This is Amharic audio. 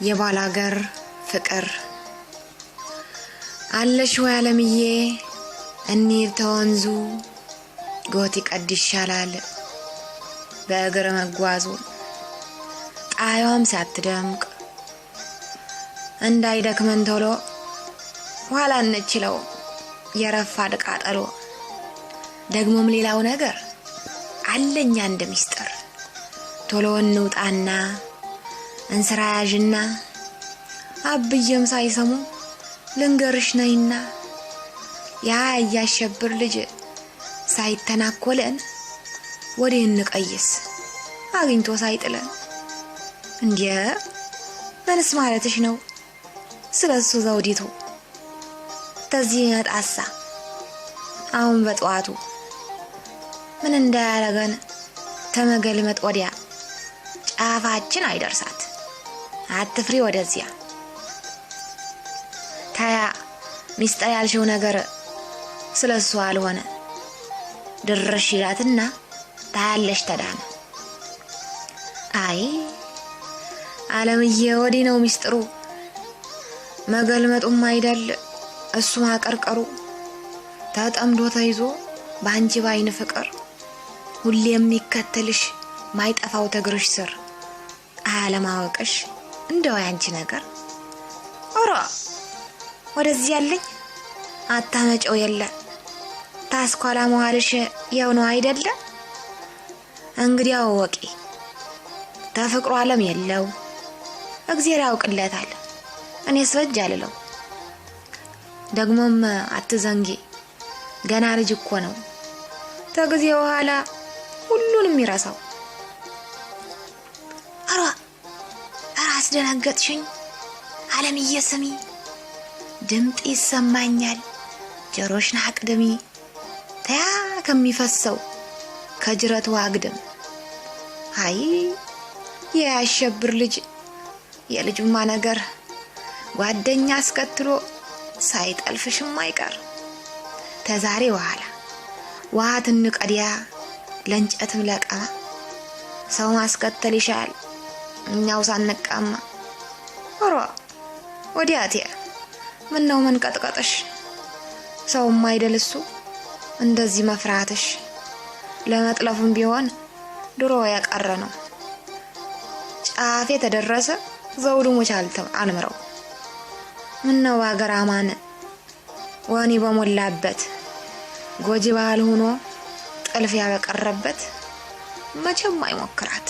የባላገር ፍቅር አለሽ ወይ ዓለምዬ እንሂድ ተወንዙ ጎት ይቀድ ይሻላል በእግር መጓዙ ጣያዋም ሳትደምቅ እንዳይደክመን ቶሎ ኋላ እንችለው የረፋድ ቃጠሎ ደግሞም ሌላው ነገር አለኛ እንደ ሚስጥር ቶሎ እንውጣና እንስራ ያዥና አብየም ሳይሰሙ ልንገርሽ ነይና ያ ያሸብር ልጅ ሳይተናኮለን ወዴ እንቀይስ አግኝቶ ሳይጥለን እንዴ ምንስ ማለትሽ ነው ስለሱ ዘውዲቱ ተዚህ ያጣሳ አሁን በጧቱ ምን እንዳያረገን ተመገልመጥ ወዲያ ጫፋችን አይደርሳት አትፍሪ ወደዚያ ታያ ሚስጥር ያልሽው ነገር ስለሱ አልሆነ ድርሽ ይላትና ታያለሽ ተዳነ አይ ዓለምዬ ወዲ ነው ሚስጥሩ መገልመጡም አይደል እሱ ማቀርቀሩ ተጠምዶ ተይዞ ባንቺ ባይን ፍቅር ሁሌ የሚከተልሽ ማይጠፋው ተግርሽ ስር አለማወቅሽ እንደው ያንቺ ነገር ኦራ ወደዚህ ያለኝ አታመጨው የለ ታስኳላ መዋልሽ ያው ነው አይደለ እንግዲያው ወቂ ተፍቅሩ ዓለም የለው እግዚአብሔር ያውቅለታል እኔ ስወጅ አልለው ደግሞም አትዘንጊ ገና ልጅ እኮ ነው ተግዜ በኋላ ሁሉንም ይራሳው አራስ ደነገጥሽኝ ዓለምዬ ስሚ ድምጥ ይሰማኛል ጆሮሽን አቅድሚ ታያ ከሚፈሰው ከጅረት ዋግድም አይ ያሸብር ልጅ የልጁማ ነገር ጓደኛ አስከትሎ ሳይጠልፍሽም አይቀር ተዛሬ በኋላ ዋትን ቀዲያ ለንጨትም ለቀማ ሰው ማስከተል ይሻል እኛው ሳንቀማ ኦሮ ወዲያቴ ምን ነው መንቀጥቀጥሽ ሰው ማይደልሱ እንደዚህ መፍራትሽ ለመጥለፉም ቢሆን ድሮ ያቀረ ነው ጫፌ ተደረሰ ዘውዱ ሞቻልተም አንምረው ምን ነው አገራማን ወኒ በሞላበት ጎጂ ባህል ሆኖ ጥልፍ ያበቀረበት መቼም አይሞክራት